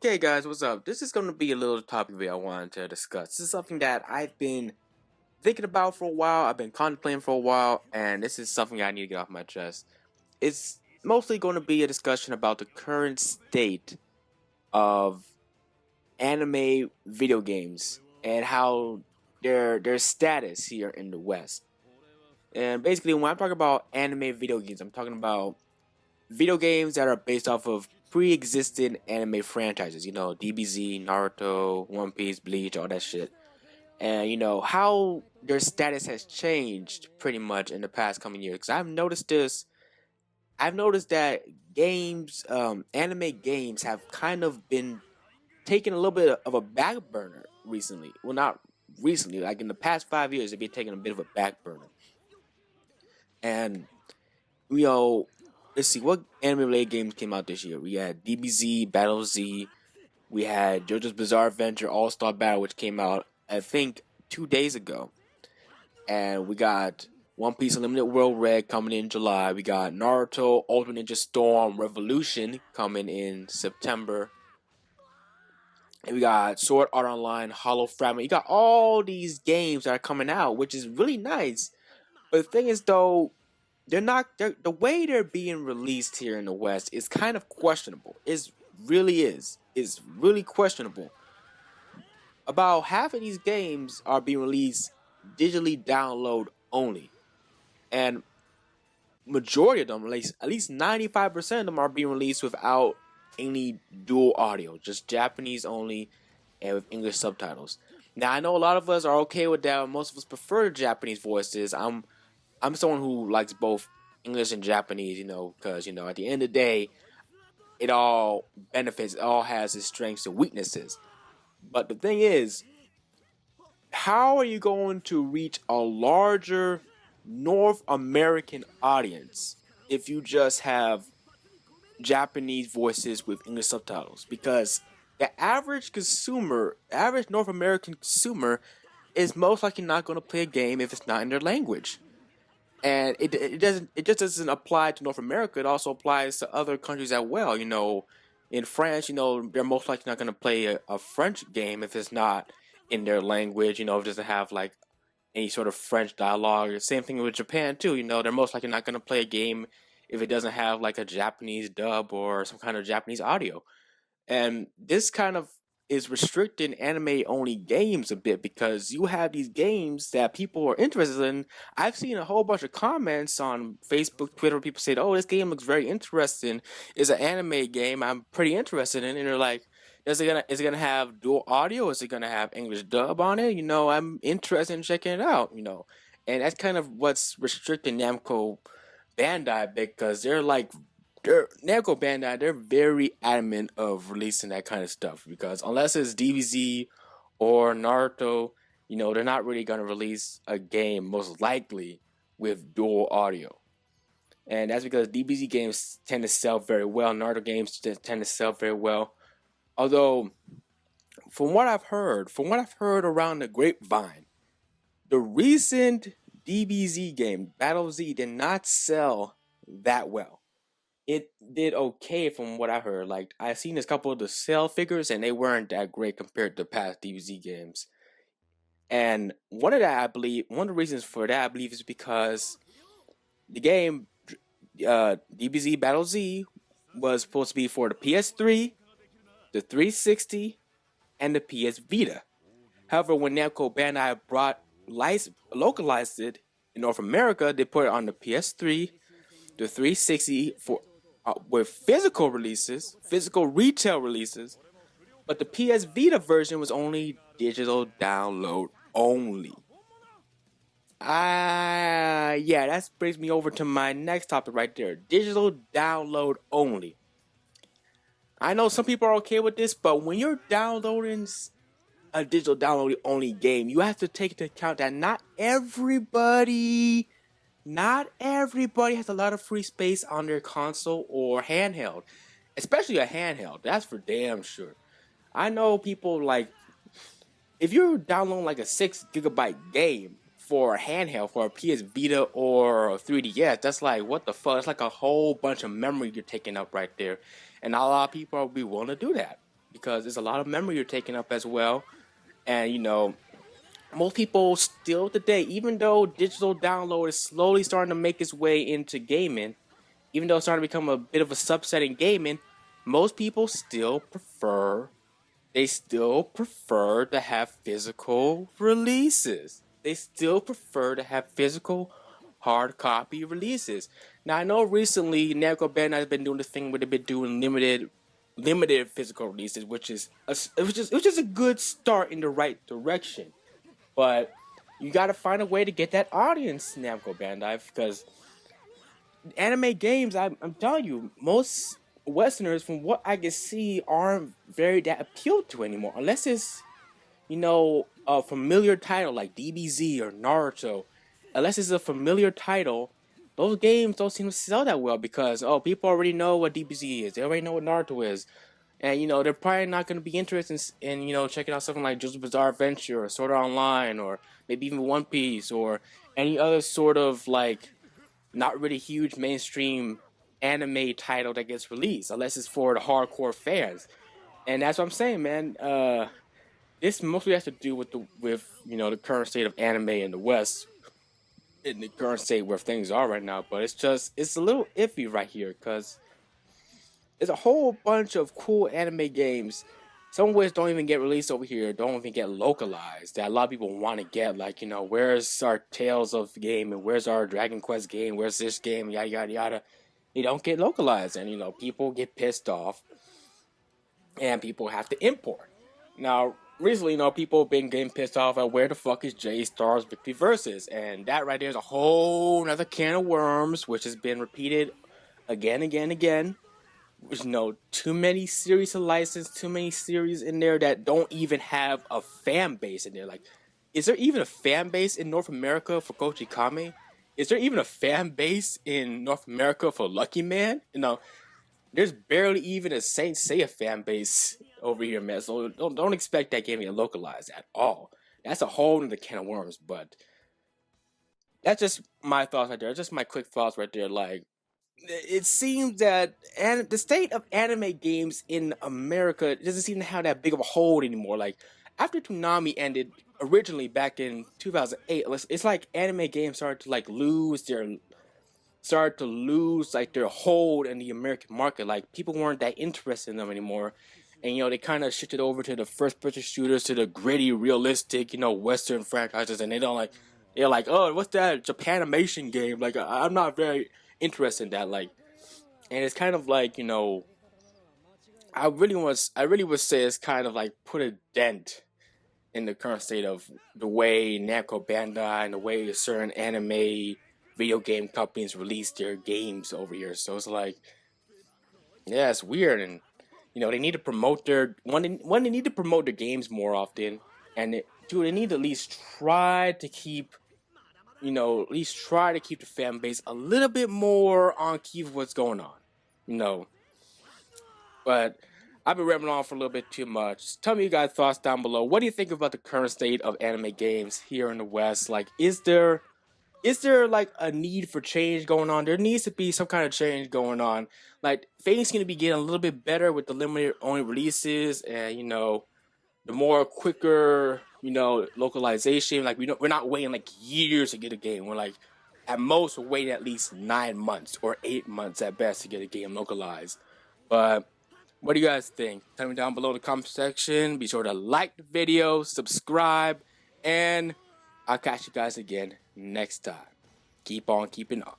Okay, guys, what's up? This is going to be a little topic that I wanted to discuss. This is something that I've been thinking about for a while, I've been contemplating for a while, and this is something I need to get off my chest. It's mostly going to be a discussion about the current state of anime video games and how their status here in the West. And basically, when I'm talking about anime video games, I'm talking about video games that are based off of pre-existing anime franchises. DBZ, Naruto, One Piece, Bleach, all that shit. And how their status has changed pretty much in the past coming years. Because I've noticed this. I've noticed that games, anime games, have kind of been taking a little bit of a back burner recently. Well, not recently. Like in the past 5 years, they've been taking a bit of a back burner. And let's see what anime-related games came out this year. We had DBZ, Battle Z. We had JoJo's Bizarre Adventure All-Star Battle, which came out, I think, 2 days ago. And we got One Piece Unlimited World Red coming in July. We got Naruto Ultimate Ninja Storm Revolution coming in September. And we got Sword Art Online, Hollow Fragment. You got all these games that are coming out, which is really nice. But the thing is, though, the way they're being released here in the West is kind of questionable. It really is. It's really questionable. About half of these games are being released digitally download only. And majority of them, at least 95% of them are being released without any dual audio. Just Japanese only and with English subtitles. Now, I know a lot of us are okay with that. Most of us prefer Japanese voices. I'm someone who likes both English and Japanese, because, at the end of the day, it all benefits, it all has its strengths and weaknesses. But the thing is, how are you going to reach a larger North American audience if you just have Japanese voices with English subtitles? Because the average North American consumer is most likely not going to play a game if it's not in their language. And it just doesn't apply to North America. It also applies to other countries as well. In France, they're most likely not going to play a French game if it's not in their language. If it doesn't have like any sort of French dialogue. Same thing with Japan too. They're most likely not going to play a game if it doesn't have like a Japanese dub or some kind of Japanese audio. And this kind of is restricting anime-only games a bit because you have these games that people are interested in. I've seen a whole bunch of comments on Facebook, Twitter, people say, "Oh, this game looks very interesting. It's an anime game I'm pretty interested in." And they're like, is it gonna have dual audio? Is it gonna have English dub on it? I'm interested in checking it out. And that's kind of what's restricting Namco Bandai a bit because Namco Bandai, they're very adamant of releasing that kind of stuff because unless it's DBZ or Naruto, they're not really going to release a game most likely with dual audio. And that's because DBZ games tend to sell very well, Naruto games tend to sell very well. Although, from what I've heard around the grapevine, the recent DBZ game, Battle Z, did not sell that well. It did okay from what I heard. Like, I've seen a couple of the sale figures and they weren't that great compared to past DBZ games. And one of the reasons for that, I believe, is because the game DBZ Battle Z was supposed to be for the PS3, the 360, and the PS Vita. However, when Namco Bandai localized it in North America, they put it on the PS3, the 360 with physical retail releases, but the PS Vita version was only digital download only. Yeah, that brings me over to my next topic right there. Digital download only. I know some people are okay with this, but when you're downloading a digital download only game, you have to take into account that not everybody has a lot of free space on their console or handheld, especially a handheld. That's for damn sure. I know people if you're downloading like a 6 gigabyte game for a handheld, for a PS Vita or a 3DS, that's like, what the fuck? It's like a whole bunch of memory you're taking up right there. And not a lot of people will be willing to do that. because there's a lot of memory you're taking up as well. And most people still today, even though digital download is slowly starting to make its way into gaming, even though it's starting to become a bit of a subset in gaming, most people still prefer to have physical releases. They still prefer to have physical hard copy releases. Now I know recently Namco Bandai has been doing this thing where they've been doing limited physical releases, which is a good start in the right direction. But you got to find a way to get that audience, Namco Bandai, because anime games, I'm telling you, most Westerners, from what I can see, aren't very that appealed to anymore, unless it's a familiar title like DBZ or Naruto. Unless it's a familiar title, those games don't seem to sell that well because people already know what DBZ is, they already know what Naruto is, and they're probably not going to be interested in checking out something like JoJo's Bizarre Adventure or Sword Art Online or maybe even One Piece or any other sort of like not really huge mainstream anime title that gets released, unless it's for the hardcore fans. And that's what I'm saying, man. This mostly has to do with the current state of anime in the West, in the current state where things are right now. But it's a little iffy right here because there's a whole bunch of cool anime games, some of which don't even get released over here, don't even get localized, that a lot of people want to get. Like, where's our Tales of game, and where's our Dragon Quest game, where's this game, yada yada yada. They don't get localized, and people get pissed off, and people have to import. Now, recently, people have been getting pissed off at where the fuck is J-Star's Victory Versus, and that right there is a whole another can of worms, which has been repeated again, again. There's too many series to license, too many series in there that don't even have a fan base in there. Like, is there even a fan base in North America for Kochi Kame? Is there even a fan base in North America for Lucky Man? There's barely even a Saint Seiya fan base over here, man. So don't expect that game to get localized at all. That's a whole other can of worms. But that's just my thoughts right there. That's just my quick thoughts right there. Like, it seems that the state of anime games in America doesn't seem to have that big of a hold anymore. Like, after Toonami ended originally back in 2008, it's like anime games started to lose like their hold in the American market. Like, people weren't that interested in them anymore, and they kind of shifted over to the first-person shooters, to the gritty, realistic, Western franchises, and they're like, oh, what's that Japanimation game? Like, I'm not very interested in that. Like, and it's kind of like I really would say it's kind of like put a dent in the current state of the way Namco Bandai and the way certain anime video game companies release their games over here. So it's like, yeah, it's weird, and they need to promote their they need to promote their games more often, and they need to at least try to keep the fan base a little bit more on key with what's going on, But I've been rambling on for a little bit too much. Tell me your guys' thoughts down below. What do you think about the current state of anime games here in the West? Like, is there like a need for change going on? There needs to be some kind of change going on. Like, things going to be getting a little bit better with the limited only releases, and the more quicker localization. Like, we're not waiting like years to get a game. We're like, at most, we're waiting at least 9 months or 8 months at best to get a game localized. But what do you guys think? Tell me down below in the comment section. Be sure to like the video, subscribe, and I'll catch you guys again next time. Keep on keeping on.